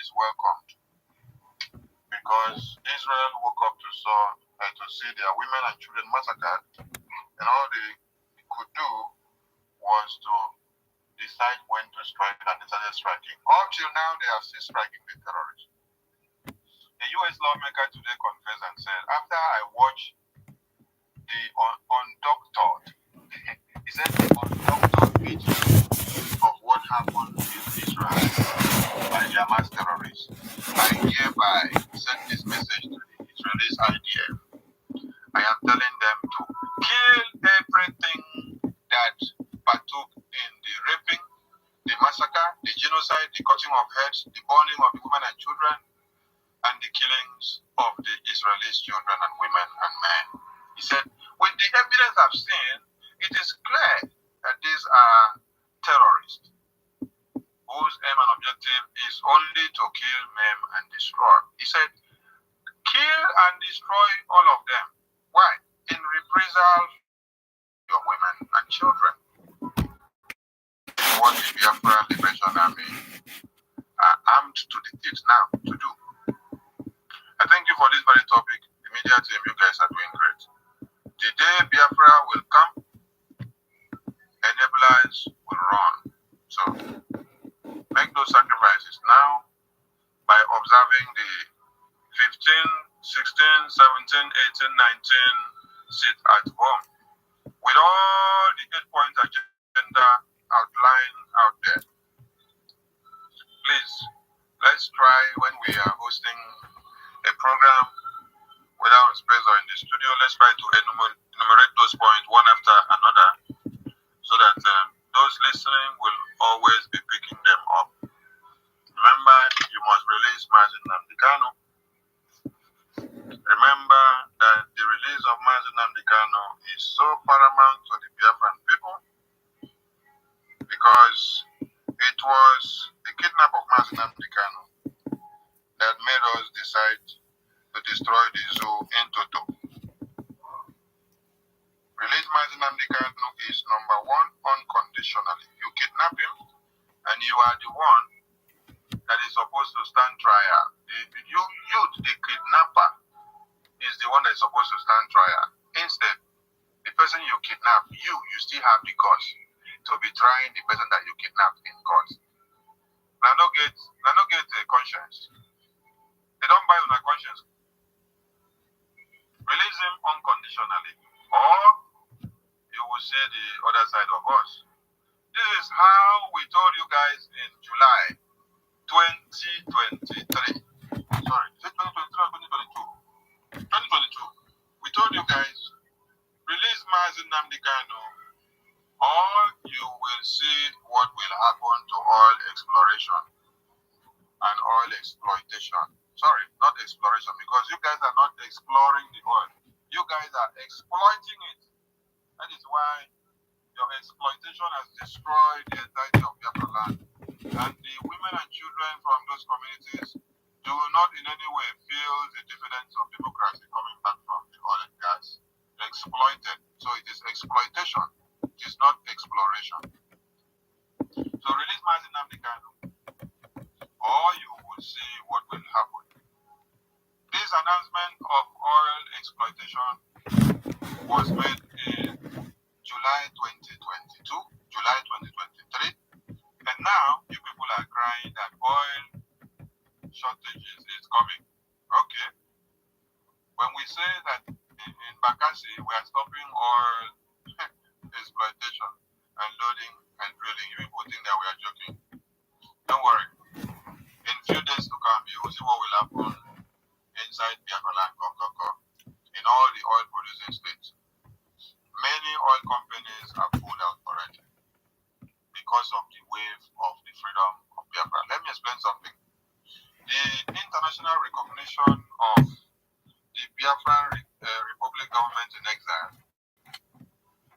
is welcomed because Israel woke up to see their women and children massacred, and all they could do was to decide when to strike, and they started striking. Up till now, they are still striking the terrorists. A U.S. lawmaker today confessed and said, after I watched the undoctored, he said the undoctored video of what happened in Israel by the Hamas terrorists, I hereby send this message to the Israelis IDF. I am telling them to kill everything that partook in the raping, the massacre, the genocide, the cutting of heads, the burning of the women and children, and the killings of the Israelis' children and women and men. He said, with the evidence I've seen, it is clear that these are terrorists whose aim and objective is only to kill, maim, and destroy. He said, kill and destroy all of them. Why? In reprisal for your women and children. What the Biafra Liberation Army are armed to the teeth now to do. I thank you for this very topic. The media team, you guys are doing great. The day Biafra will come, enablers will run. So make those sacrifices now by observing the 15, 16, 17, 18, 19 sit at home with all the 8-point agenda outlined out there. Please, let's try when we are hosting a program, whether on space or in the studio, let's try to enumerate those points one after another so that those listening will always be picking them up. Remember, you must release Mazi Nnamdi Kanu. Remember that the release of Mazi Nnamdi Kanu is so paramount to the Biafran people because it was the kidnap of Mazi Nnamdi Kanu that made us decide to destroy the zoo in toto. Release Mazi Nnamdi Kanu is number one unconditionally. You kidnap him and you are the one that is supposed to stand trial. The kidnapper is the one that is supposed to stand trial. Instead, the person you kidnap, you still have the guts to be trying the person that you kidnapped in court. Now no get a conscience. They don't buy on a conscience. Release him unconditionally, or you will see the other side of us. This is how we told you guys in July 2023. Sorry, 2023 or 2022? 2022. We told you guys, release Mazi Nnamdi Kanu, or you will see what will happen to oil exploration and oil exploitation. Sorry, not exploration, because you guys are not exploring the oil. You guys are exploiting it. That is why your exploitation has destroyed the entirety of Biafra land. And the women and children from those communities do not in any way feel the dividends of democracy coming back from the oil and gas. Exploited. So it is exploitation. It is not exploration. So release Mazi Nnamdi Kanu, or you will see what will happen. This announcement of oil exploitation was made in July 2022, July 2023, and now you people are crying that oil shortages is coming. Okay. When we say that in Bakassi we are stopping oil exploitation and loading and drilling, you people think that we are joking. Don't worry. In few days to come, you will see what will happen inside Biafra land, in all the oil producing states. Many oil companies have pulled out already because of the wave of the freedom of Biafra. Let me explain something. The international recognition of the Biafran Republic government in exile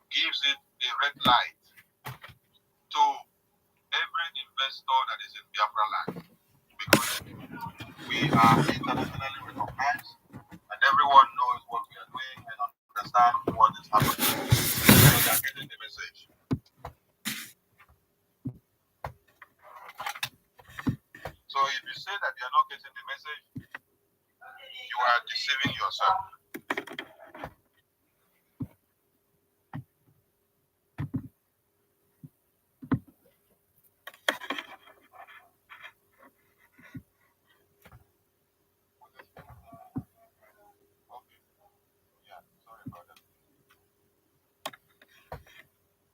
gives it a red light to every investor that is in Biafra land, because we are internationally recognized and everyone knows what we are doing and understand what is happening. So they are getting the message. So if you say that you are not getting the message, you are deceiving yourself.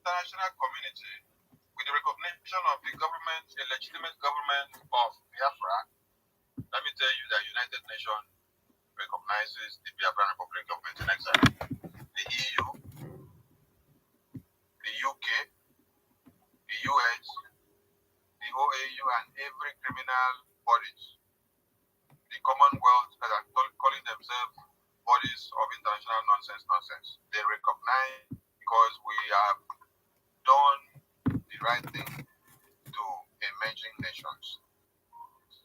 International community, with the recognition of the government, a legitimate government of Biafra, let me tell you that United Nations recognizes the Biafran Republic government in exile. The EU, the UK, the US, the OAU, and every criminal bodies, the Commonwealth, that are calling themselves bodies of international nonsense. They recognize because we have done the right thing to emerging nations.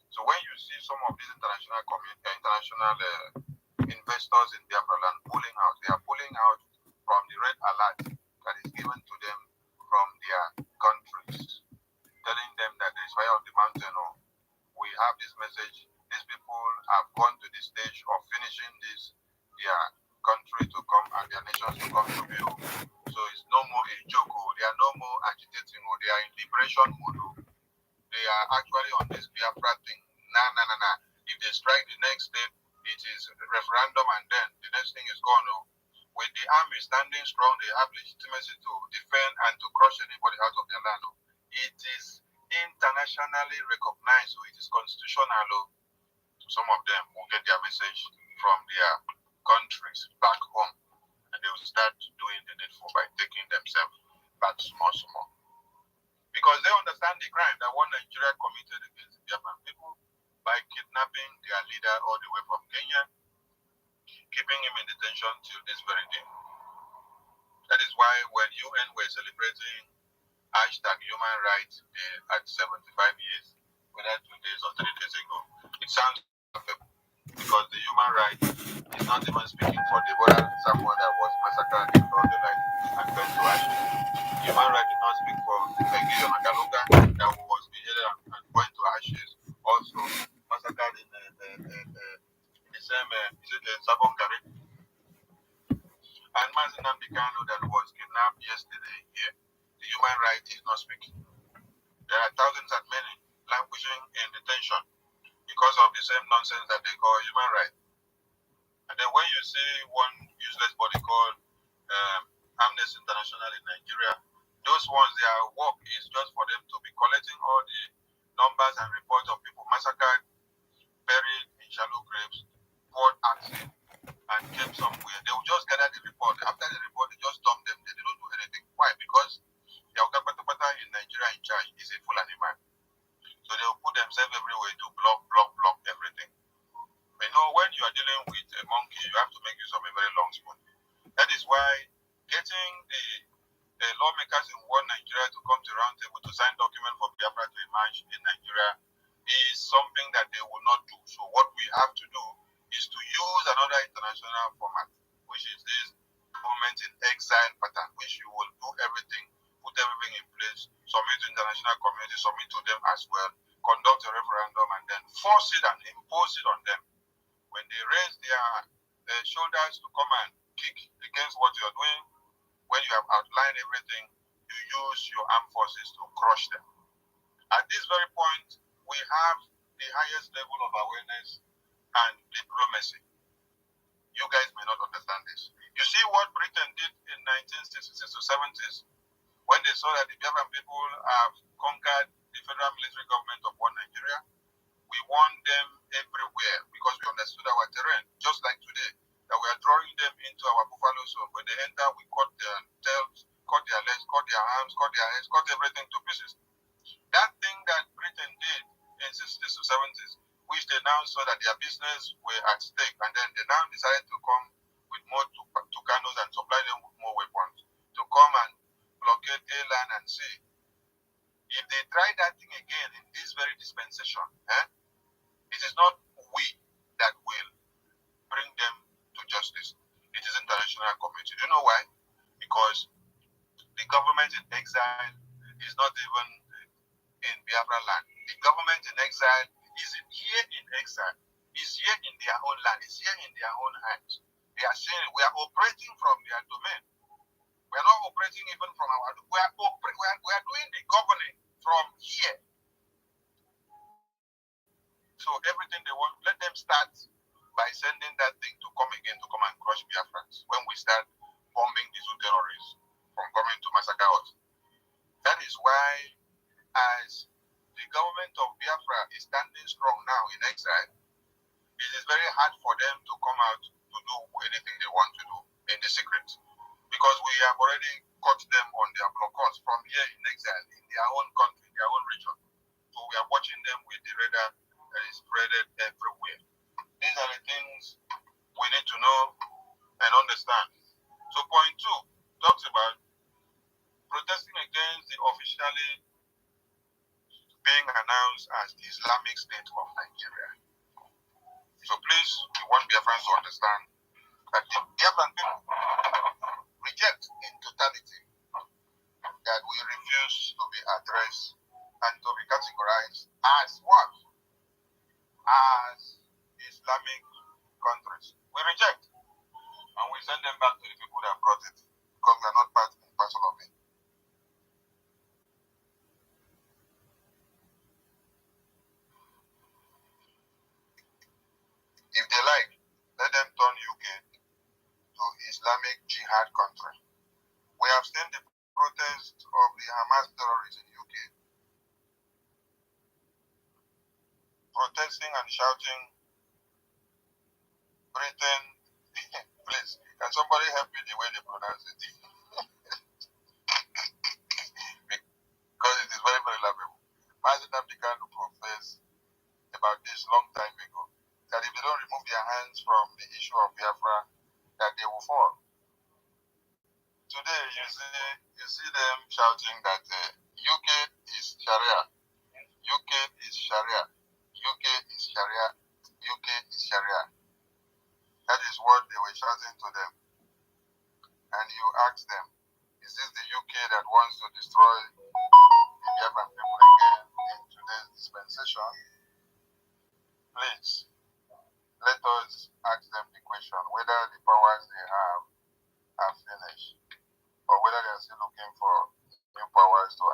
So when you see some of these international investors in Biafra land pulling out, they are pulling out from the red alert that is given to them from their countries, telling them that there is fire on the mountain, or we have this message. These people have gone to the stage of finishing this, their country to come and their nations to come to view. So it's no more a joke, they are no more agitating, or they are in liberation mode. They are actually on this Biafra thing. Nah. If they strike the next step, it is a referendum, and then the next thing is gone. With the army standing strong, they have legitimacy to defend and to crush anybody out of their land. It is internationally recognized, so it is constitutional. Some of them will get their message from their countries back home, and they will start doing the needful by taking themselves back small. Because they understand the crime that one Nigeria committed against the Biafran people by kidnapping their leader all the way from Kenya, keeping him in detention till this very day. That is why when UN were celebrating #Human Rights Day at 75 years, whether 2 days or 3 days ago, it sounds perfect because the human rights is not even speaking for Deborah Samuel that was massacred in broad daylight and burned to ashes. Human rights did not speak for Gideon Agaluga that was beheaded and burned to ashes, also massacred in the same Sabon Gare. And Mazi Nnamdi Kanu that was kidnapped yesterday here. The human rights is not speaking. There are thousands and many languishing in detention because of the same nonsense that they call human rights. And then when you see one useless body called Amnesty International in Nigeria, those ones, their work is just for them to be collecting all the numbers and reports of people massacred, buried in shallow graves, poured acid, and kept somewhere. They will just gather the report. After the report, they just dump them. They don't do anything. Why? Because the Oga Patapata in Nigeria in charge is a Fulani man. So they will put themselves everywhere to block everything. But when you are dealing with a monkey, you have to make use of a very long spoon. That is why getting the lawmakers in one Nigeria to come to round table to sign document for Biafra to emerge in Nigeria is something that they will not do. So what we have to do is to use another international format, which is this government in exile pattern, which you will do everything, put everything in place, submit to international community, submit to them as well, conduct a referendum, and then force it and impose it on them. When they raise their shoulders to come and kick against what you are doing, when you have outlined everything, you use your armed forces to crush them. At this very point, we have the highest level of awareness and diplomacy. You guys may not understand this. You see what Britain did in 1966 to 70s when they saw that the Biafran people have conquered the federal military government of one Nigeria. We won them everywhere because we understood our terrain, just like today, that we are drawing them into our buffalo zone. When they enter, we cut their tails, cut their legs, cut their arms, cut their heads, cut everything to pieces. That thing that Britain did in 60s to 70s, which they now saw that their business were at stake, and then they now decided to come with more Tucanos and supply them with more weapons to come and blockade air, land, and sea. If they try that thing again in this very dispensation, it is not we that will bring them to justice. It is international community. Do you know why? Because the government in exile is not even in Biafra land. The government in exile is here in exile, is here in their own land, is here in their own hands. They are saying we are operating from their domain. We are not operating even from our. We are doing the governing from here. So everything they want, let them start by sending that thing to come again to come and crush Biafrans. When we start bombing these terrorists from coming to massacre us, that is why, as the government of Biafra is standing strong now in exile, it is very hard for them to come out to do anything they want to do in the secret. Because we have already caught them on their blockades from here in exile, in their own country, their own region. So we are watching them with the radar that is spreaded everywhere. These are the things we need to know and understand. So point 2 talks about protesting against the officially being announced as the Islamic State of Nigeria. So please, we want Biafrans to understand that the Biafran people reject in totality that we refuse to be addressed and to be categorized as what? As Islamic countries. We reject and we send them back to the people that brought it because we are not part and parcel of it. If they like, let them turn UK to Islamic Jihad country. We have seen the protest of the Hamas terrorists in UK protesting and shouting, Britain, please, can somebody help me the way they pronounce it? Because it is very, very laughable. Mazi Nnamdi Kanu professed about this long time ago, that if they don't remove their hands from the issue of Biafra, that they will fall. Today, you see them shouting that UK is Sharia, UK is Sharia, UK is Sharia, UK is Sharia. That is what they were shouting to them. And you ask them, is this the UK that wants to destroy the Biafran people again in today's dispensation? Please, let us ask them the question whether the powers they have are finished or whether they are still looking for new powers to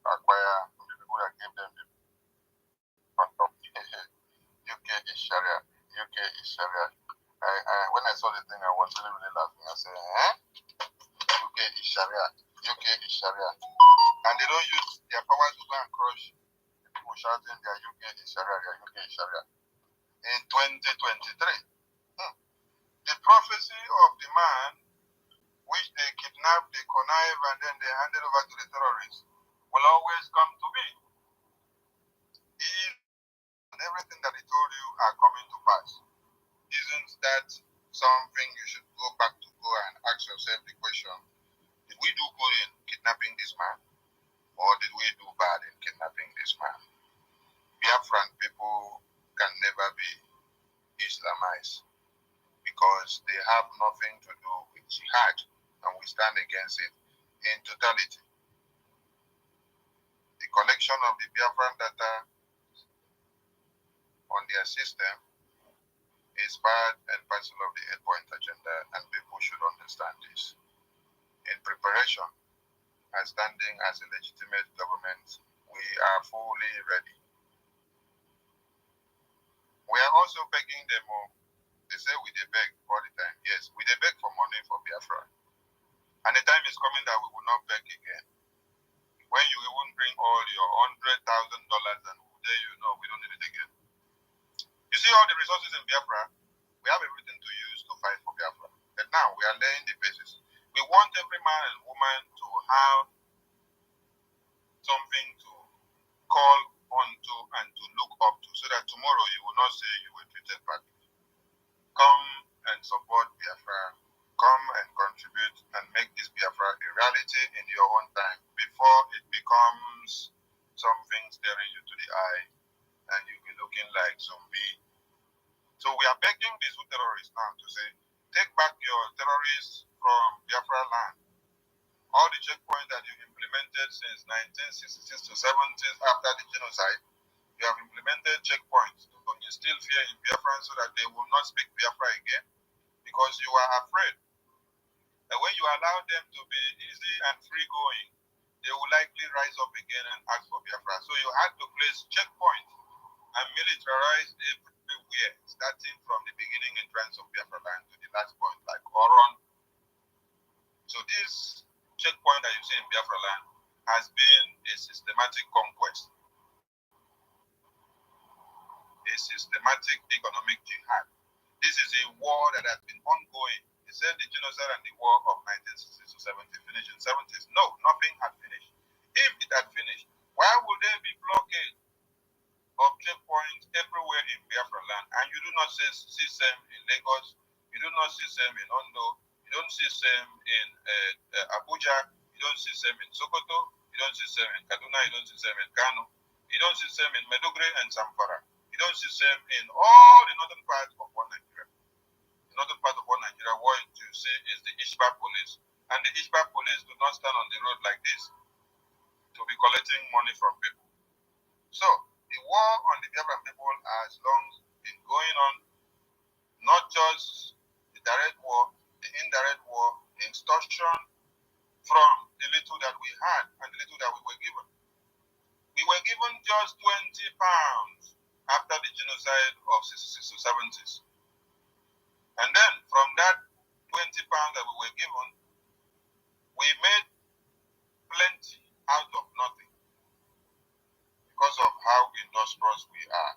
acquire from the people that gave them the contract. UK is Sharia. UK is Sharia. When I saw the thing, I was really, really laughing. I said, UK is Sharia. UK is Sharia. And they don't use their powers to go and crush the people shouting their UK is Sharia, their UK is Sharia. In 2023, the prophecy of the man which they kidnapped, they connive, and then they handed over to the terrorists will always come to be. And everything that he told you are coming to pass. Isn't that something you should go back to go and ask yourself the question, did we do good in kidnapping this man? Or did we do bad in kidnapping this man? Biafran people can never be Islamized because they have nothing to do with jihad, and we stand against it in totality. The collection of the Biafran data on their system is part and parcel of the 8-point agenda, and people should understand this. In preparation and standing as a legitimate government, we are fully ready. We are also begging them more. They say we dey beg all the time. Yes, we dey beg for money for Biafra. And the time is coming that we will not beg again. When you even bring all your $100,000 and there you know we don't need it again. You see all the resources in Biafra, we have everything to use to fight for Biafra. But now we are laying the basis. We want every man and woman to have something to call onto and to look up to so that tomorrow you will not say you were treated badly. Come and support Biafra. Come and contribute and make this Biafra a reality in your own time before it becomes something staring you to the eye and you'll be looking like zombie. So we are begging these terrorists now to say, take back your terrorists from Biafra land. All the checkpoints that you implemented since 1966 to 70s after the genocide, We have implemented checkpoints to instill fear in Biafrans so that they will not speak Biafra again because you are afraid. And when you allow them to be easy and free going, they will likely rise up again and ask for Biafra. So you had to place checkpoints and militarize everywhere, starting from the beginning entrance of Biafra land to the last point, like Oron. So this checkpoint that you see in Biafra land has been a systematic conquest, a systematic economic jihad. This is a war that has been ongoing. They said the genocide and the war of 1960 to 70 finished in 70s. No, nothing had finished. If it had finished, why would there be blockade of checkpoints everywhere in Biafra land? And you do not see same in Lagos, you do not see same in Ondo, you don't see same in Abuja, you don't see same in Sokoto, you don't see same in Kaduna, you don't see same in Kano, you don't see same in Meduguri and Zamfara. You don't see same in all the northern parts of one Nigeria. The northern part of one Nigeria, what you see is the Ishba police. And the Ishba police do not stand on the road like this to be collecting money from people. So, the war on the Biafran people has long been going on, not just the direct war, the indirect war, the extortion from the little that we had and the little that we were given. We were given just 20 pounds after the genocide of 66 to 70s. And then from that 20 pounds that we were given, we made plenty out of nothing because of how industrious we are.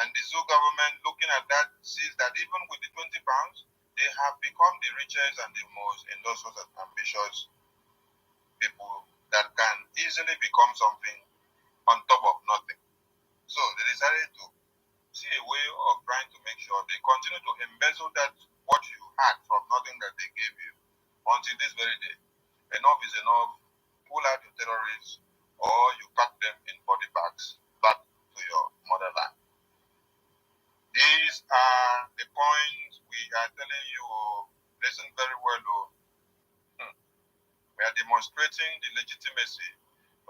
And the Zoo government, looking at that, sees that even with the 20 pounds, they have become the richest and the most industrious and ambitious people that can easily become something on top of nothing. So they decided to see a way of trying to make sure they continue to embezzle that what you had from nothing that they gave you until this very day. Enough is enough. Pull out your terrorists or you pack them in body bags back to your motherland. These are the points we are telling you. Listen very well. We are demonstrating the legitimacy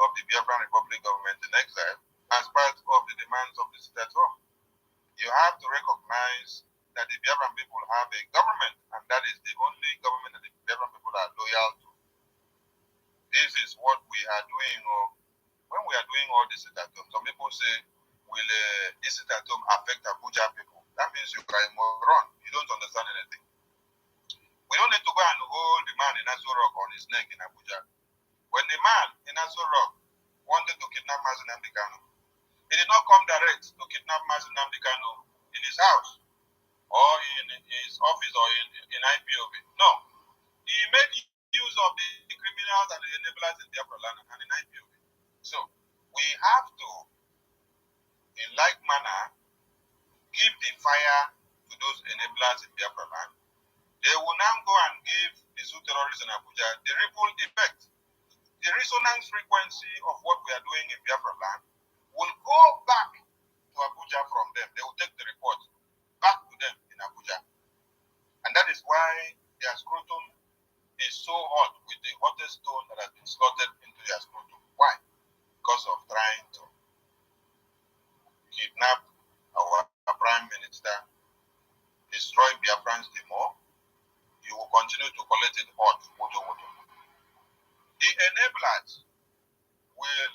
of the Biafran Republic government in exile as part of the demands of the state at home. You have to recognize that the Biafran people have a government, and that is the only government that the Biafran people are loyal to. This is what we are doing. When we are doing all this at home, some people say, will this at home affect Abuja people? That means you are a moron. You don't understand anything. We don't need to go and hold the man in Aso Rock on his neck in Abuja. When the man in Aso Rock wanted to kidnap Mazi Nnamdi Kanu, he did not come direct to kidnap Mazi Nnamdi Kanu in his house or in his office or in IPOB. No. He made use of the criminals and the enablers in Biafra land and in IPOB. So, we have to, in like manner, give the fire to those enablers in Biafra land. They will now go and give the Zoo terrorists in Abuja the ripple effect. The resonance frequency of what we are doing in Biafra land will go back to Abuja from them. They will take the report back to them in Abuja. And that is why their scrotum is so hot with the hottest stone that has been slotted into their scrotum. Why? Because of trying to kidnap our prime minister, destroy Biafrans the more. You will continue to collect it hot. The enablers will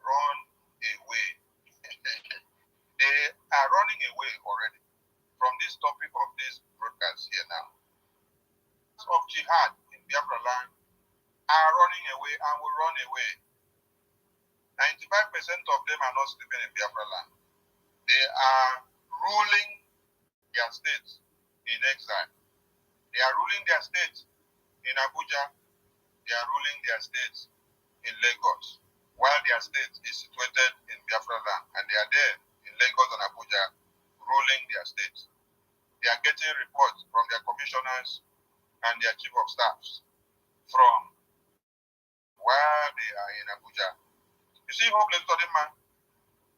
run away. They are running away already from this topic of this broadcast here now. Of jihad in Biafra land are running away and will run away. 95% of them are not sleeping in Biafra land. They are ruling their states in exile. They are ruling their states in Abuja. They are ruling their states in Lagos, while their state is situated in Biafra land, and they are there in Lagos and Abuja ruling their states. They are getting reports from their commissioners and their chief of staffs from where they are in Abuja. You see Hopeless Todima,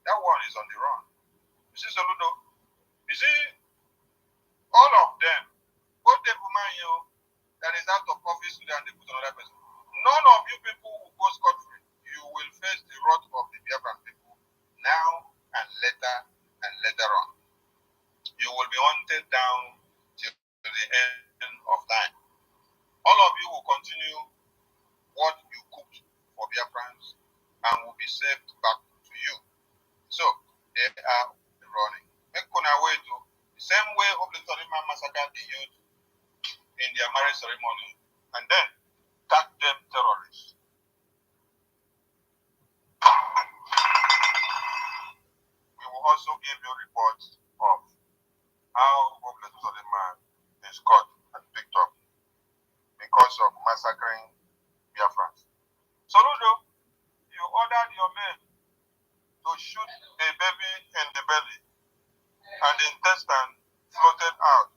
that one is on the run. You see Soludo, you see all of them, both the Bumayo that is out of office today and they put another person. None of you people will go scot-free. You will face the wrath of the Biafran people. now and later on. You will be hunted down till the end of time. All of you will continue what you cooked for Biafrans and will be served back to you. So they are running. Make una way to the same way of the Torima massacred the youth in their marriage ceremony and then tag them terrorists. We will also give you reports of how Obletu Solima is caught and picked up because of massacring Biafrans. Soludo, you ordered your men to shoot a baby in the belly and the intestine floated out.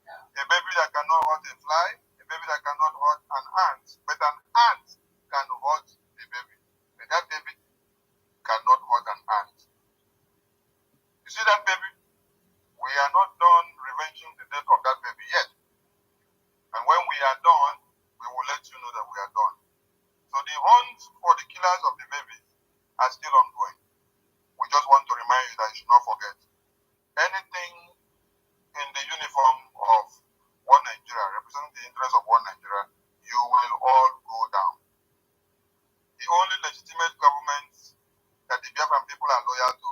A baby that cannot hurt a fly, a baby that cannot hurt an ant, but an ant can hurt the baby. But that baby cannot hurt an ant. You see that baby? We are not done revenging the death of that baby yet. And when we are done, we will let you know that we are done. So the hunt for the killers of the babies are still ongoing. We just want to remind you that you should not forget. Anything in the uniform of One Nigeria, representing the interests of One Nigeria, you will all go down. The only legitimate government that the Biafran people are loyal to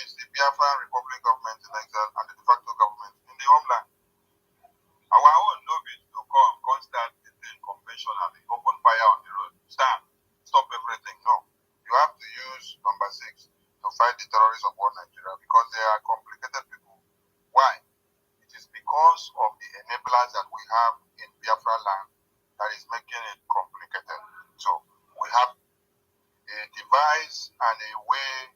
is the Biafran Republic government in exile and the de facto government in the homeland. Our own lobby to come start the thing conventionally, open fire on the road, stand, stop everything. No. You have to use number 6 to fight the terrorists of One Nigeria because they are complicated people. Why? It is because of the enablers that we have in Biafra land that is making it complicated. So we have a device and a way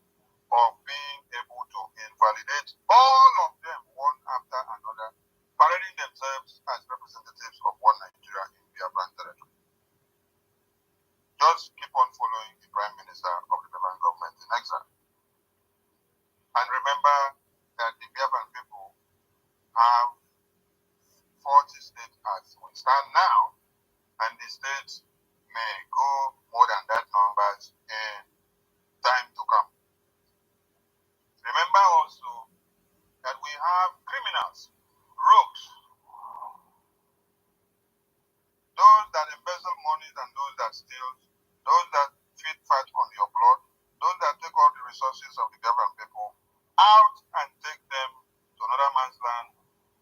of being able to invalidate all of them one after another, parading themselves as representatives of One Nigeria in Biafran territory. Just keep on following the Prime Minister of the Biafran government in exile. And remember that the Biafran people have 40 states as we stand now, and the states may go more than that numbers in time to come. Remember also that we have criminals, rogues, those that embezzle money and those that steal, those that feed fat on your blood, those that take all the resources of the Biafran people out and take them to another man's land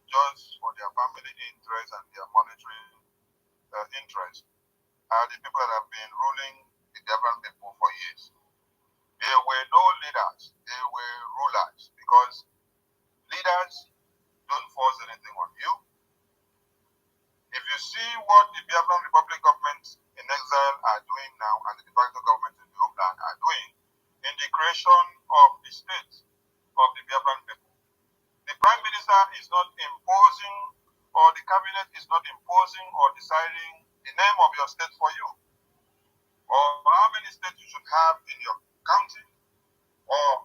just for their family interest and their monetary interest, are the people that have been ruling the Biafran people for years. There were no leaders, they were rulers, because leaders don't force anything on you. If you see what the Biafran Republic government in exile are doing now and the de facto government in the homeland are doing in the creation of the state of the Biafran people, the Prime Minister is not imposing, or the cabinet is not imposing or deciding the name of your state for you, or how many states you should have in your county, or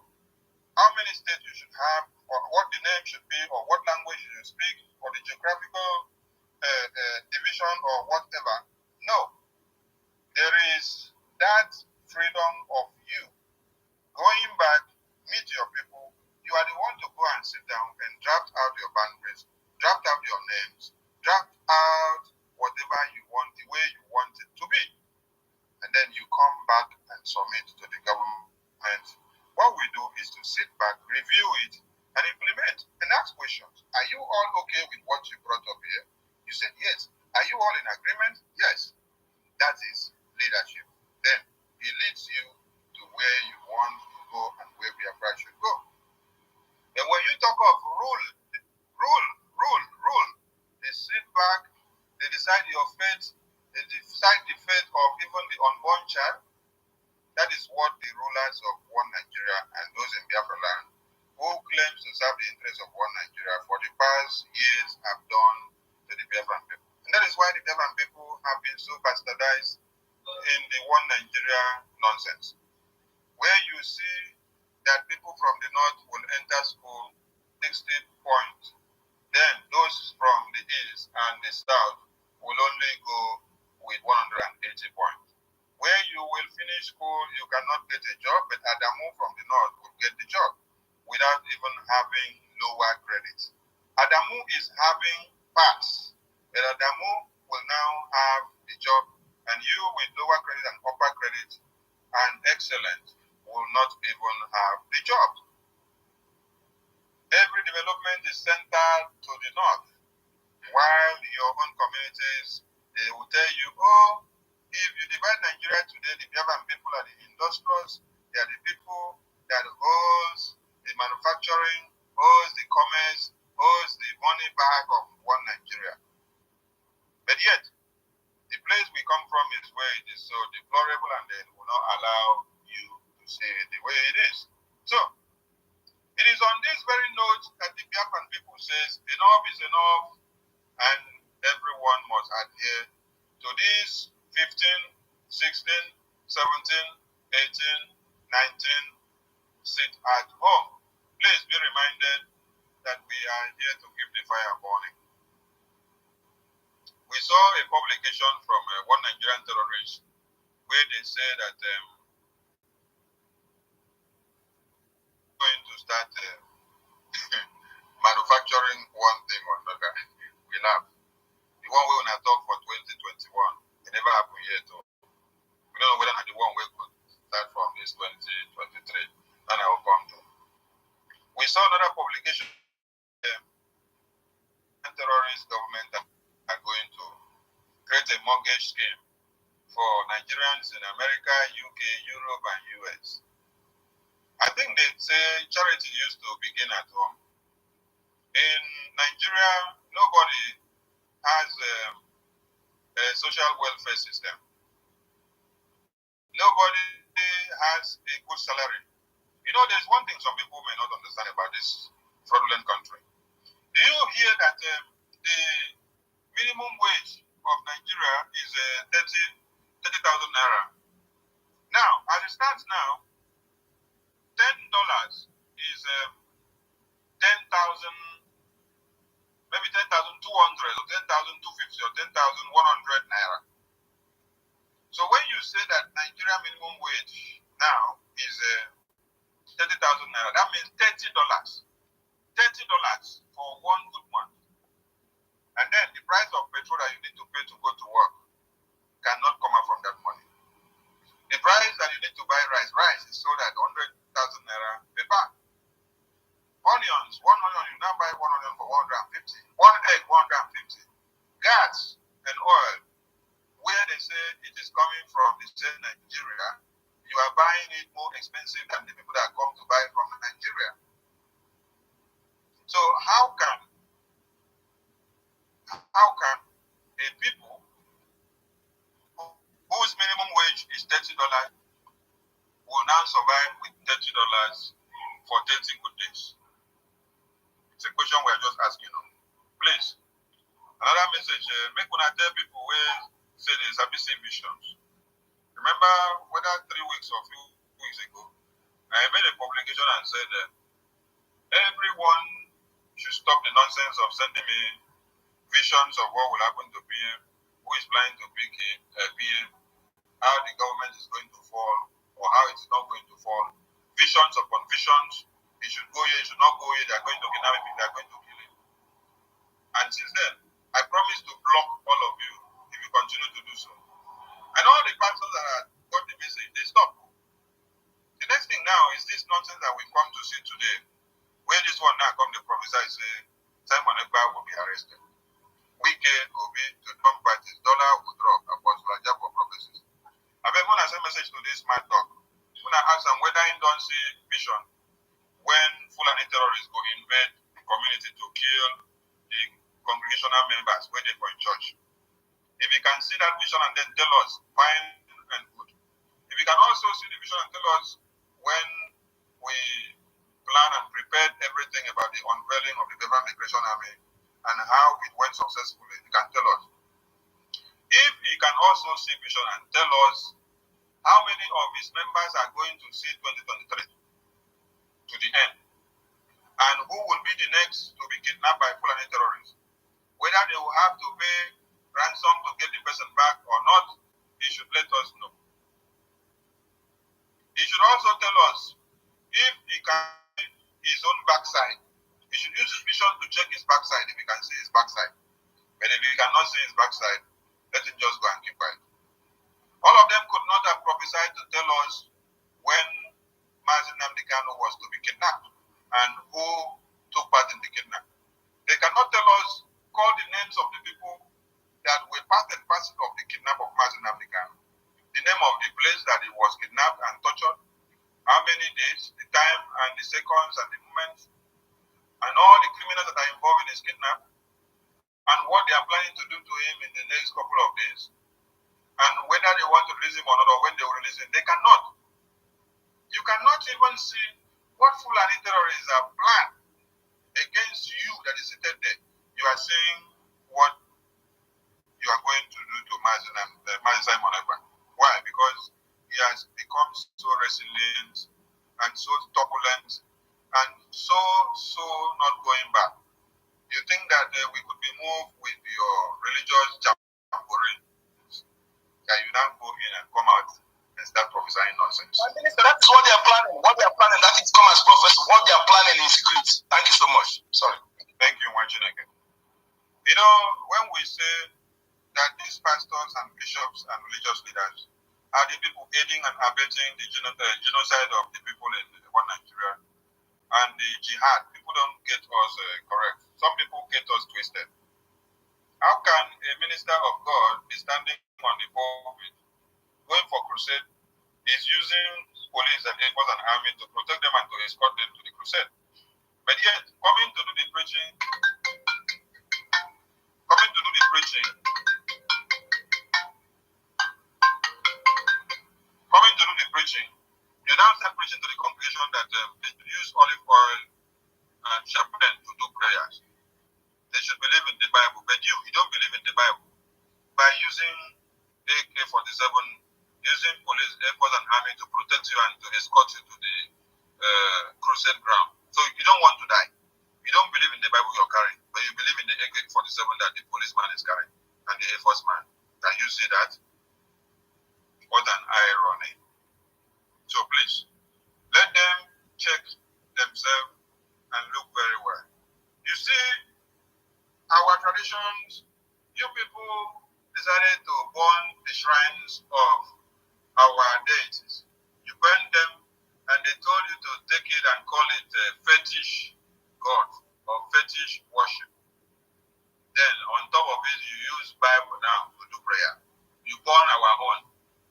how many states you should have, or what the name should be, or what language you should speak, or the geographical division, or whatever. No. There is that freedom of you going back, meet your people. You are the one to go and sit down and draft out your boundaries, draft out your names, draft out whatever you want, the way you want it to be. And then you come back and submit to the government. What we do is to sit back, review it, and implement and ask questions. Are you all okay with what you brought up here? You said yes. Are you all in agreement? Yes. That is leadership. Then it leads you to where you want to go and where Biafra should go. And when you talk of rule, they sit back, they decide your fate, they decide the fate of even the unborn child. That is what the rulers of One Nigeria and those in Biafra land who claims to serve the interests of One Nigeria for the past years have done to the Biafran people. And that is why the Biafran people have been so bastardized in the One Nigeria nonsense, where you see that people from the north will enter school 60 points, then those from the east and the south will only go with 180 points. where you will finish school, you cannot get a job, but Adamu from the north will get the job without even having lower credit. Adamu is having pass, but Adamu will now have the job, and you with lower credit and upper credit and excellent will not even have the job. Every development is centered to the north, while your own communities, they will tell you, oh, if you divide Nigeria today, the Biafran people are the industrials, they are the people that owns the manufacturing, owns the commerce, owns the money bag of one Nigeria. But yet, the place we come from is where it is so deplorable, and they will not allow you to say it the way it is. So, it is on this very note that the Biafran people says, enough is enough, and everyone must adhere to these 15, 16, 17, 18, 19 sit at home. Please be reminded that we are here to keep the fire burning. We saw a publication from one Nigerian terrorist where they say that going to start manufacturing one thing or another. We laugh. The one we want to talk for 2021, it never happened yet. We don't know whether the one we could start from this 2023. And I will come to. We saw another publication. Terrorist government are going to create a mortgage scheme for Nigerians in America, UK, Europe, and US. I think they say charity used to begin at home. In Nigeria, nobody has a social welfare system. Nobody has a good salary. You know, there's one thing some people may not understand about this fraudulent country. Do you hear that the minimum wage of Nigeria is 30,000 naira? Now, as it stands now, $10 is 10,000, maybe 10,200 or 10,250 or 10,100 naira. So when you say that Nigeria minimum wage now is 30,000 naira, that means $30. $30 for one good month. And then the price of petrol that you need to pay to go to work cannot come out from that money. The price that you need to buy rice is sold at 100,000 naira per bag. Onions, one onion, you now buy one onion for 150. One egg, 150. Gas and oil, where they say it is coming from the same Nigeria, you are buying it more expensive than the people that come to buy from Nigeria. So how can a people whose minimum wage is $30 will now survive with $30 for 30 good days? It's a question we are just asking them. Please, another message, make una tell people where say there's ABC visions. Remember whether 3 weeks or few weeks ago, I made a publication and said that everyone should stop the nonsense of sending me visions of what will happen to PM, who is planning to pick PM, how the government is going to fall, or how it's not going to fall. Visions upon visions. He should go here, he should not go here, they are going to kidnap him, they are going to kill him. And since then, I promise to block all of you if you continue to do so. And all the pastors that have got the message, they stop. The next thing now is this nonsense that we come to see today. When this one now come, the professor say Simon Ekpa will be arrested. Wike will be to dump parties, dollar will drop, Apostle Ajabo prophecies. I mean, when I send message to this mad dog, when I ask them whether he don't see vision when Fulani terrorists go invade the community to kill the congregational members where they go in church. If you can see that vision and then tell us, fine and good. If you can also see the vision and tell us when we plan and prepared everything about the unveiling of the Government Migration Army and how it went successfully, you can tell us. If you can also see vision and tell us how many of his members are going to see 2023 to the end, and who will be the next to be kidnapped by Fulani terrorists, whether they will have to pay ransom to get the person back or not, he should let us know. should also tell us if he can see his own backside. He should use his vision to check his backside if he can see his backside. But if he cannot see his backside, let him just go and keep quiet. All of them could not have prophesied to tell us when Mazi Nnamdi Kanu was to be kidnapped and who took part in the kidnapping. They cannot tell us, call the names of the people that were part and parcel of the kidnap of Mazi Nnamdi Kanu. The name of the place that he was kidnapped and tortured, how many days, the time and the seconds and the moments, and all the criminals that are involved in his kidnap, and what they are planning to do to him in the next couple of days, and whether they want to release him or not, or when they will release him. They cannot. You cannot even see what Fulani terrorists have planned against you that is seated there. You are saying what you are going to do to Mazi Simon Ekpa. Why? Because he has become so resilient and so turbulent and so not going back. You think that we could be moved with your religious jamboree? That you now go in and come out and start prophesying nonsense. Minister, that is what they are planning. What they are planning, that is come as prophecy. What they are planning in secret. Thank you so much. Sorry. Thank you, Wanjineke. You know, when we say that these pastors and bishops and religious leaders are the people aiding and abetting the genocide of the people in one Nigeria and the jihad, people don't get us correct. Some people get us twisted. How can a minister of God be standing on the pulpit, going for crusade, is using police and Air Force and army to protect them and to escort them to the crusade? But yet, coming to do the preaching, you now start preaching to the congregation that they should use olive oil and champagne to do prayers. They should believe in the Bible. But you don't believe in the Bible. By using AK-47, using police, Air Force and army to protect you and to escort you to the crusade ground. So you don't want to die. You don't believe in the Bible you're carrying, but you believe in the AK-47 that the policeman is carrying and the Air Force man. Can you see that? What an irony. So please, let them check themselves and look very well. You see, our traditions, you people decided to burn the shrines of our deities. You burn them and they told you to take it and call it a fetish god or fetish worship. Then on top of it, you use Bible now to do prayer. You burn our own.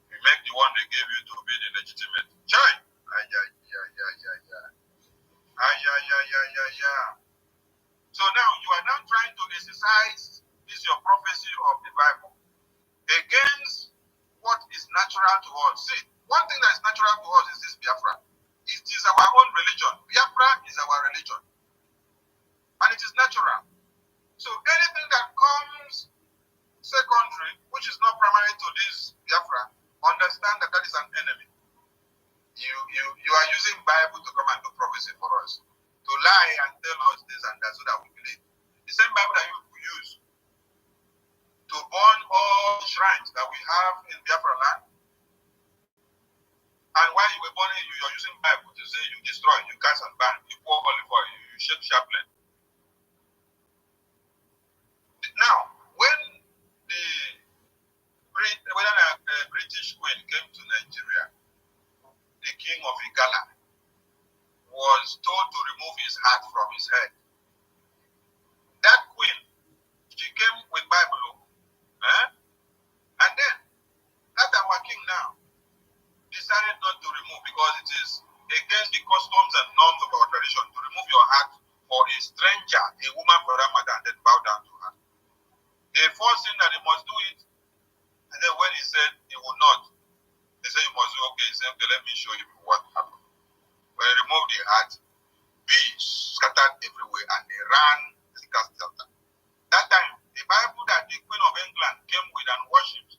We make the one they gave you to be the legitimate. Chai! So now you are now trying to exercise this your prophecy of the Bible against what is natural to us. See, one thing that is natural to us is this Biafra. It is our own religion. Biafra is our religion. And it is natural. So anything that comes secondary, which is not primary to this Biafra, understand that that is an enemy. You are using Bible to come and do prophecy for us. To lie and tell us this and that so that we believe. The same Bible that you use to burn all the shrines that we have in Biafra land. And while you were burning, you are using Bible to say you destroy, you cast and burn, you pour olive oil, you shake chaplain. Now, when the British Queen came to Nigeria, the king of Igala was told to remove his hat from his head. That queen, she came with Bible, and then that our king now decided not to remove because it is against the customs and norms of our tradition to remove your hat for a stranger, a woman for Ramadan, then bow down to her. They forced him that he must do it, and then when he said he would not, they said you must do okay. He said, okay, let me show you what happened. When he removed the hat, bees scattered everywhere and they ran the castle. That time, the Bible that the Queen of England came with and worshipped,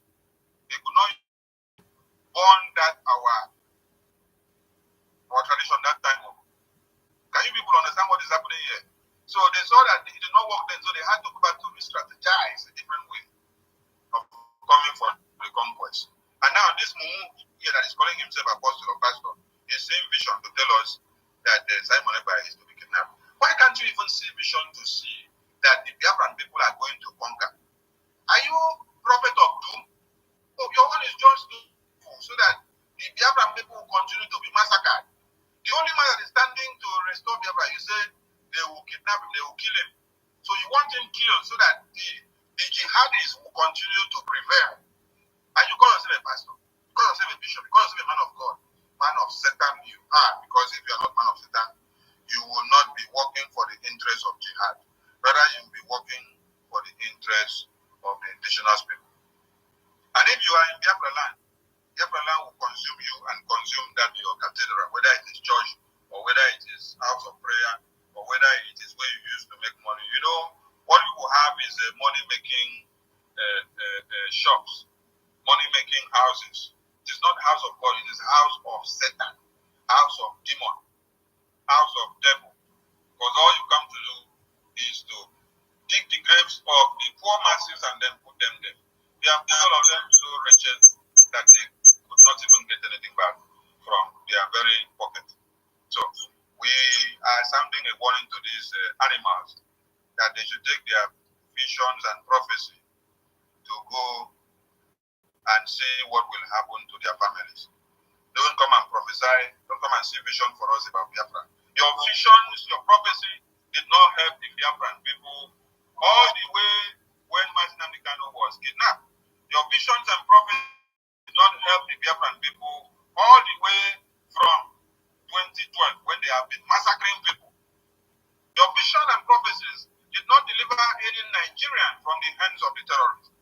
they could not burn that our tradition that time. Can you people understand what is happening here? So they saw that it did not work then, so they had to go back to re-strategize a different way of coming for the conquest. And now this Mumu here that is calling himself apostle or pastor is seeing vision to tell us that Simon Ekpa is to be kidnapped. Why can't you even see vision to see that the Biafran people are going to conquer? Are you prophet of doom? Oh, your one is just doom so that the Biafran people will continue to be massacred. The only man that is standing to restore Biafra, you say they will kidnap him, they will kill him. So you want him killed so that the jihadists will continue to prevail. And you call yourself a pastor, you call yourself a bishop, you call yourself a man of God. Man of Satan you are, because if you are not man of Satan, you will not be working for the interests of jihad. Rather, you will be working for the interests of the indigenous people. And if you are in Biafra land will consume you and consume that your cathedral, whether it is church or whether it is house of prayer or whether it is where you used to make money. You know, what you will have is money-making shops, money-making houses. It is not house of God, it is house of Satan, house of demon, house of devil. Because all you come to do is to dig the graves of the poor masses and then put them there. We have all of them so wretched that they could not even get anything back from their very pocket. So we are sounding a warning to these animals that they should take their visions and prophecy to go and see what will happen to their families. Don't come and prophesy, don't come and see vision for us about Biafra. Your visions, your prophecy did not help the Biafran people all the way when Mazi Nnamdi Kanu was kidnapped. Your visions and prophecy did not help the Biafran people all the way from 2012 when they have been massacring people. Your vision and prophecies did not deliver any Nigerian from the hands of the terrorists.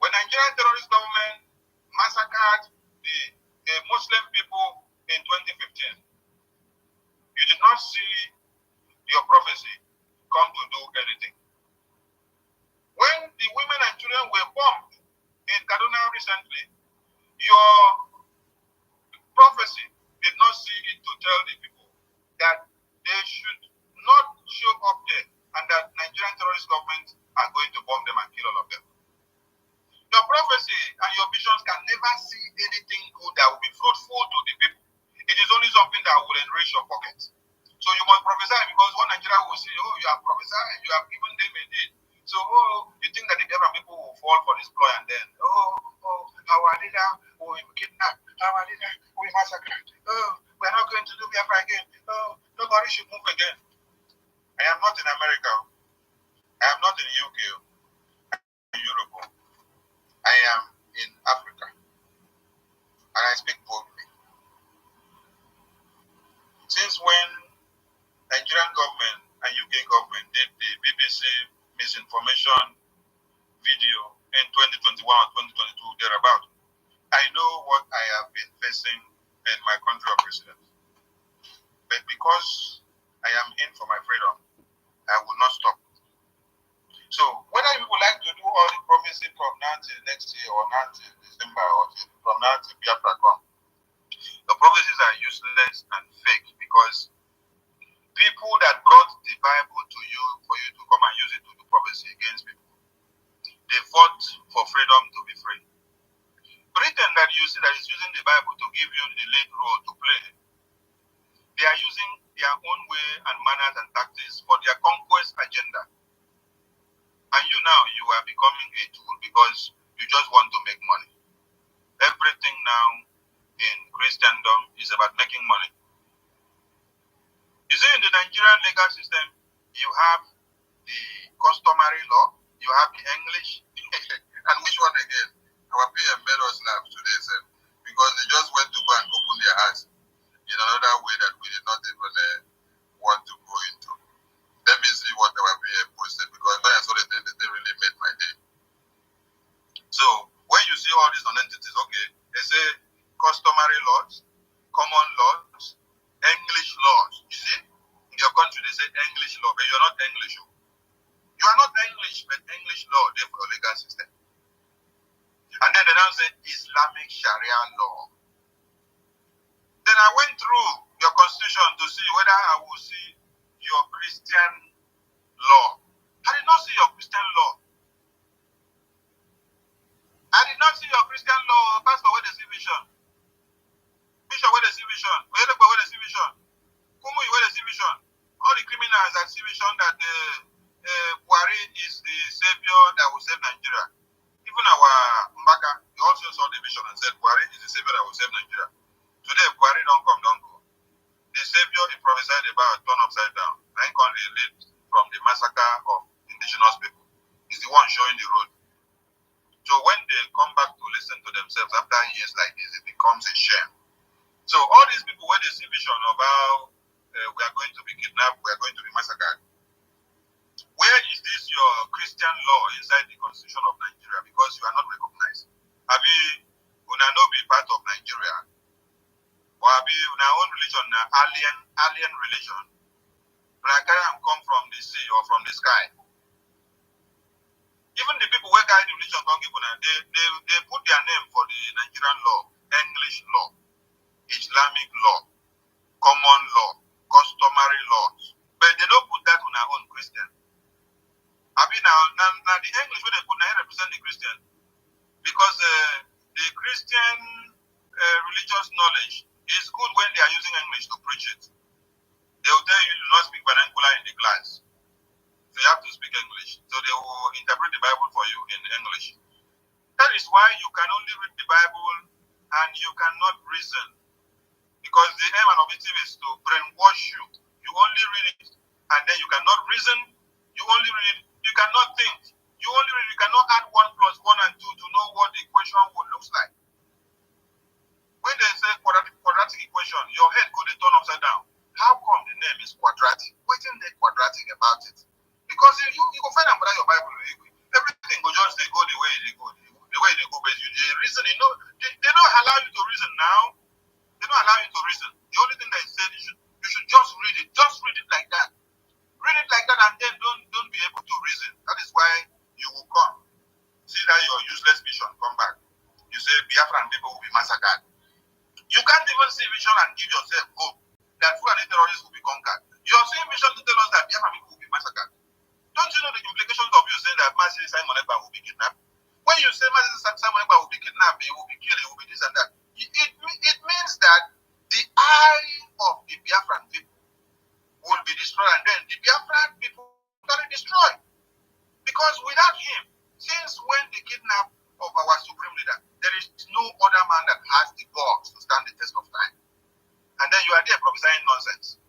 When Nigerian terrorist government massacred the Muslim people in 2015, you did not see your prophecy come to do anything. When the women and children were bombed in Kaduna recently, your prophecy did not see it to tell the people that they should not show up there and that Nigerian terrorist governments are going to bomb them and kill all of them. Your prophecy and your visions can never see anything good that will be fruitful to the people. It is only something that will enrich your pockets. So you must prophesy, because what Nigeria will say, oh, you have prophesied, you have given them a deed. So, you think that the Biafran people will fall for this ploy and then, our leader will be kidnapped, our leader will be massacred, we're not going to do Biafra again, nobody should move again. I am not in America, I am not in UK, I am in Europe, I am in Africa, and I speak boldly. Since when Nigerian government and UK government did the BBC misinformation video in 2021 or 2022 thereabout, I know what I have been facing in my country of residence. But because I am in for my freedom, I will not stop. So whether you would like to do all the prophecy from now till next year or now till December or from now till Biafra come, the prophecies are useless and fake, because people that brought the Bible to you for you to come and use it to do prophecy against people, they fought for freedom to be free. Britain that you see that is using the Bible to give you the lead role to play, they are using their own way and manners and tactics for their conquest agenda. And you now, you are becoming a tool because you just want to make money. Everything now in Christendom is about making money. You see, in the Nigerian legal system, you have the customary law, you have the English, and which one again? Our PM made us laugh today, sir, because they just went to go and open their eyes in another way that we did not even want to go into. Let me see what our PM posted, because when I saw it, they really made my day. So, when you see all these non-entities, okay, they say customary laws, common laws, English laws. You see, in your country they say English law, but you're not English. You are not English, but English law, therefore your legal system. And then they now say Islamic Sharia law. Then I went through your constitution to see whether I will see your Christian law. I did not see your Christian law. I did not see your Christian law. Pastor, where they see vision? Bishop, where they see vision? criminals that see vision that Buhari is the savior that will save Nigeria. Even our Mbaka, he also saw the vision and said Buhari is the savior that will save Nigeria. Today, Buhari don't go. The savior he prophesied about turned upside down. Nine countries lead from the massacre of indigenous people. He's the one showing the road. So when they come back to listen to themselves after years like this, it becomes a shame. So all these people, when they see vision of how we are going to be kidnapped, we are going to be massacred, where is this your Christian law inside the constitution of Nigeria? Because you are not recognized. Abi, una no be part of Nigeria. Or abi, una own religion, alien religion. Una carry am come from the sea or from the sky. Even the people who carry the religion come give una, they put their name for the Nigerian law, English law, Islamic law, common law, customary laws. But they don't put that on our own Christian. I mean, now the English where they put now represent the Christian. Because the Christian religious knowledge is good when they are using English to preach it. They will tell you do not speak vernacular in the class. So you have to speak English. So they will interpret the Bible for you in English. That is why you can only read the Bible and you cannot reason. Because the aim and objective is to brainwash you. You only read it and then you cannot reason. You only read it. You cannot think. You only read it. You cannot add 1 plus 1 and 2 to know what the equation would look like. When they say quadratic equation, your head could turn upside down. How come the name is quadratic? What is the quadratic about it? Because you go find out your Bible, everything will just go the way they go. The way they go, but you reason, they don't allow you to reason now. They don't allow you to reason. The only thing they said you should just read it. Just read it like that. Read it like that and then don't be able to reason. That is why you will come. See that your useless vision come back. You say Biafran people will be massacred. You can't even see vision and give yourself hope that Fulani terrorists will be conquered. You are seeing vision to tell us that Biafran people will be massacred. Don't you know the implications of you saying that Masih Simon Ekpa will be kidnapped? When you say Masih Simon Ekpa will be kidnapped, he will be killed, he will be this and that. It means that the eye of the Biafran people will be destroyed, and then the Biafran people will be destroyed. Because without him, since when the kidnap of our supreme leader, there is no other man that has the balls to stand the test of time. And then you are there prophesying nonsense.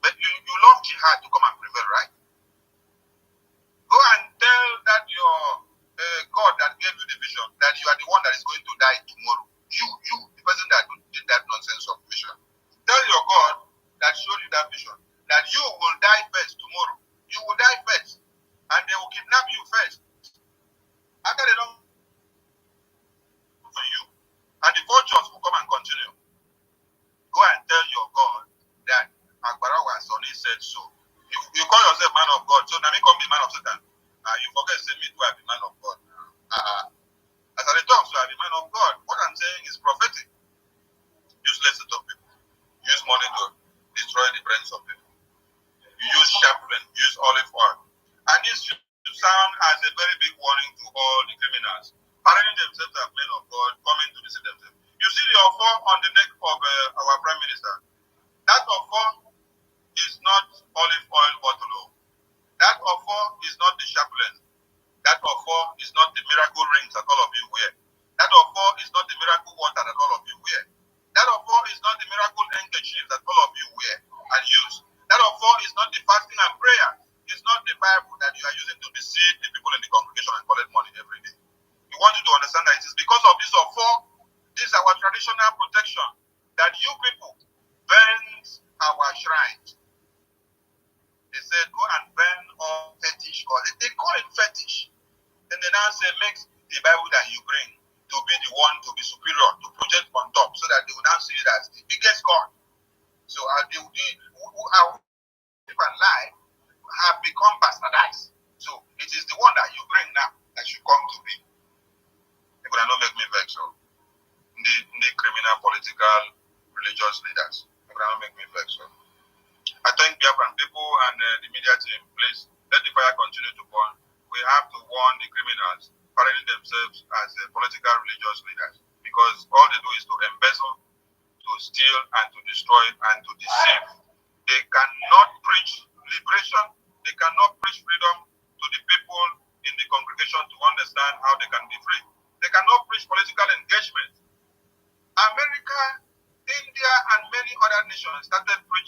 But you love jihad to come and prevail, right? Go and tell that your God that gave you the vision, that you are the one that is going to die tomorrow. You, the person that did that nonsense of vision. Tell your God that showed you that vision, that you will die first tomorrow. You will die first. And they will kidnap you first. After they don't for you, and the vultures will come and continue. Go and tell your God that Agbarawa Sonny said so. You call yourself man of God, so now me come be man of Satan. You forget to say me do I be man of God. As I talk, so I be man of God. What I'm saying is prophetic. Useless to talk people. Use money to destroy the brains of people. You use sharpness, use olive oil. And this should sound as a very big warning to all the criminals. Parading themselves as men of God, coming to visit themselves. You see the offer on the neck of our Prime Minister. That offer is not olive oil bottle. That offer is not the chaplain. That offer is not the miracle rings that all of you wear. That offer is not the miracle water that all of you wear. That offer is not the miracle handkerchief that all of you wear and use. That offer is not the fasting and prayer. It's not the Bible that you are using to deceive the people in the congregation and collect money every day. We want you to understand that it is because of this offer, this is our traditional protection, that you people burn our shrines. They said, go and burn all fetish. They call it fetish. Then they now say, make the Bible that you bring to be the one to be superior, to project on top, so that they will now see it as the biggest God. So who are and lie have become bastardized. So it is the one that you bring now that should come to be. People that don't make me vex. So the criminal, political, religious leaders. People that don't make me vex. So I thank Biafran people and the media team. Please let the fire continue to burn. We have to warn the criminals parading themselves as political, religious leaders, because all they do is to embezzle, to steal, and to destroy, and to deceive. They can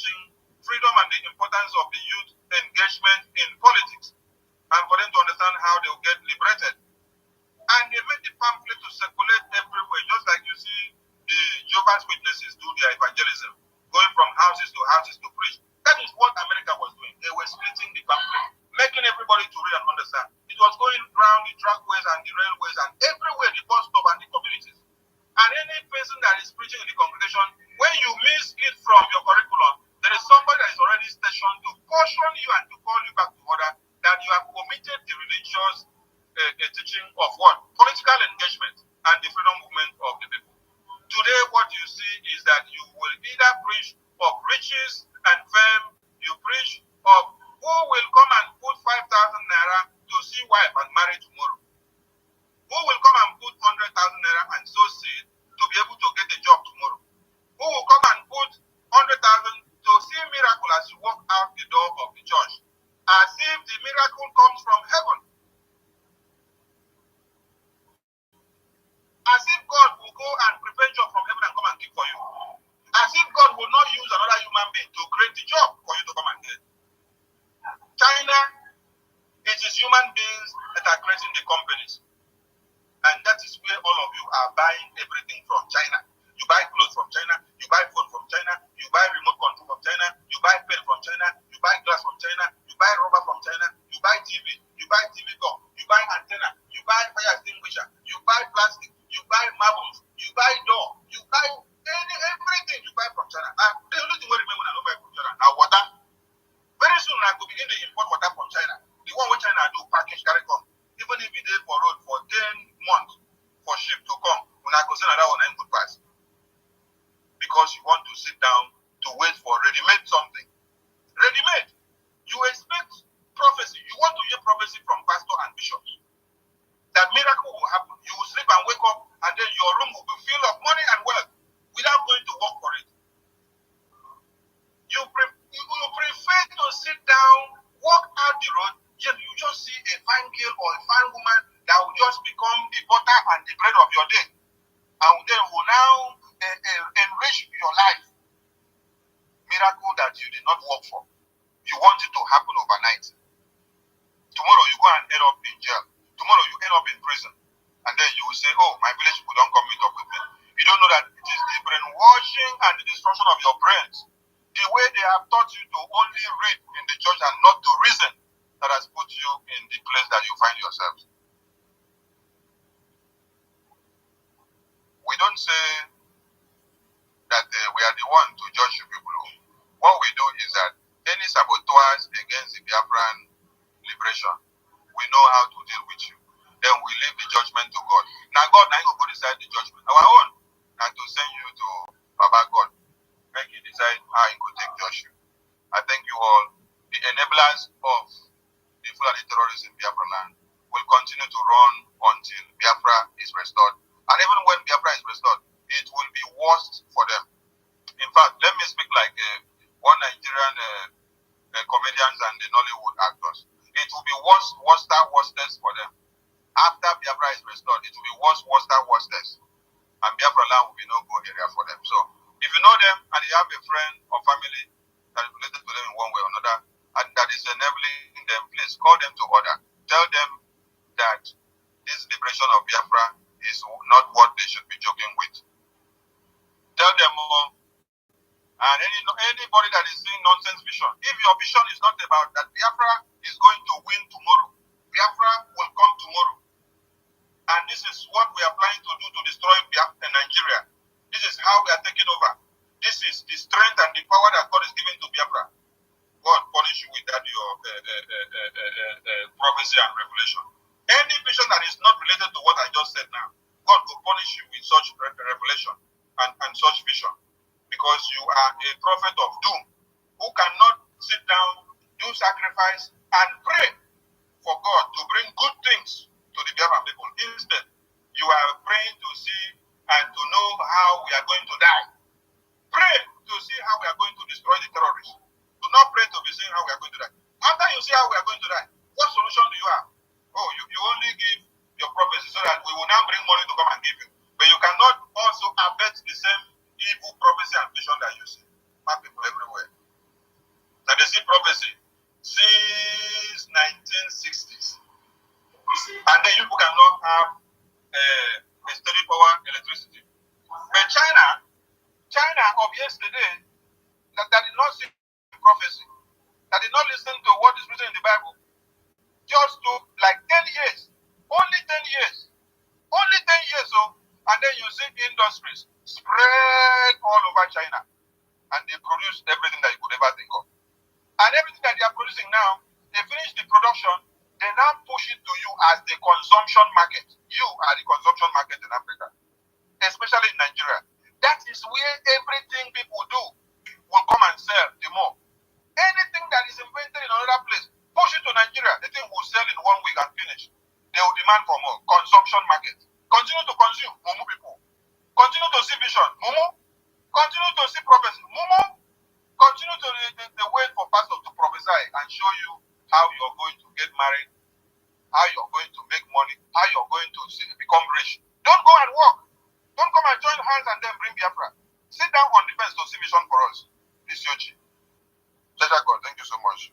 preaching freedom and the importance of the youth engagement in politics, and for them to understand how they will get liberated. And they made the pamphlet to circulate everywhere, just like you see the Jehovah's Witnesses do their evangelism, going from houses to preach. That is what America was doing. They were splitting the pamphlet, making everybody to read and understand. It was going around the trackways and the railways and everywhere, the bus stop and the communities. And any person that is preaching in the congregation, when you miss it from your curriculum, there is somebody that is already stationed to caution you and to call you back to order that you have omitted the religious teaching of what? Political engagement and the freedom movement of the people. Today, what you see is that you will either preach of riches and fame, you preach of who will come and put 5,000 naira to see wife and marry tomorrow. Who will come and put 100,000 naira and sow seed to be able to get a job tomorrow? Who will come and put 100,000 to see a miracle as you walk out the door of the church? As if the miracle comes from heaven. As if God will go and prepare job from heaven and come and give for you. As if God will not use another human being to create the job for you to come and get. China, it is human beings that are creating the companies. And that is where all of you are buying everything from China. You buy clothes from China, you buy food from China, you buy remote control from China, you buy pen from China, you buy glass from China, you buy rubber from China, you buy TV gum, you buy antenna, you buy fire extinguisher, you buy plastic, you buy marbles, you buy door, you buy everything you buy from China. And the only thing we remember when I buy from China now water. Very soon I could begin to import water from China. The one which China do package carry come. Even if it is for road for 10 months for ship to come, when I go send another one, I good pass. Because you want to sit down to wait for ready-made something. Ready-made. You expect prophecy. You want to hear prophecy from pastor and bishops. That miracle will happen. You will sleep and wake up, and then your room will be filled of money and wealth without going to work for it. You prefer to sit down, walk out the road, yet you just see a fine girl or a fine woman that will just become the butter and the bread of your day. And then will now enrich your life. Miracle that you did not work for. You want it to happen overnight. Tomorrow you go and end up in jail. Tomorrow you end up in prison. And then you will say, oh, my village people don't come meet up with me. You don't know that it is the brainwashing and the destruction of your brains. The way they have taught you to only read in the church and not to reason, that has put you in the place that you find yourselves. We don't say that we are the one to judge you people. What we do is that any saboteurs against the Biafran liberation, we know how to deal with you. Then we leave the judgment to God. Now God will go decide the judgment. Our own, and to send you to Baba God. Make He decide how He could take judge you. I thank you all. The enablers of the Fulani terrorists in Biafra land will continue to run until Biafra is restored. And even when Biafra is restored, it will be worse for them. In fact, let me speak like one Nigerian comedians and the Nollywood actors. It will be worstest for them. After Biafra is restored, it will be worstest. And Biafra land will be no good area for them. So, if you know them and you have a friend or family that is related to them in one way or another, and that is enabling them, please call them to order. Tell them that this liberation of Biafra is not what they should be joking with. Tell them more. And anybody that is seeing nonsense vision, if your vision is not about that Biafra is going to win tomorrow, Biafra will come tomorrow. And this is what we are planning to do to destroy Nigeria. This is how we are taking over. This is the strength and the power that God is giving to Biafra. God punish you with that your prophecy and revelation. Any vision that is not related to what I just said now, God will punish you with such revelation and such vision. Because you are a prophet of doom who cannot sit down, do sacrifice, and pray for God to bring good things to the Biafran people. Instead, you are praying to see and to know how we are going to die. Pray to see how we are going to destroy the terrorists. Do not pray to be seeing how we are going to die. After you see how we are going to die, what solution do you have? Oh, you only give your prophecy so that we will now bring money to come and give you. But you cannot also abet the same evil prophecy and vision that you see. My people everywhere. prophecy, that did not listen to what is written in the Bible, just took like 10 years, only 10 years, only 10 years, and then you see industries spread all over China, and they produce everything that you could ever think of. And everything that they are producing now, they finish the production, they now push it to you as the consumption market. You are the consumption market in Africa, especially in Nigeria. That is where everything people do will come and sell the more. Anything that is invented in another place, push it to Nigeria, the thing will sell in 1 week and finish. They will demand for more. Consumption market. Continue to consume, mumu people. Continue to see vision, mumu. Continue to see prophecy, mumu. Continue to the wait for pastors to prophesy and show you how you're going to get married, how you're going to make money, how you're going to become rich. Don't go and work. Don't come and join hands and then bring Biafra. Sit down on the fence to see vision for us. This is Yochi. Pleasure God. Thank you so much.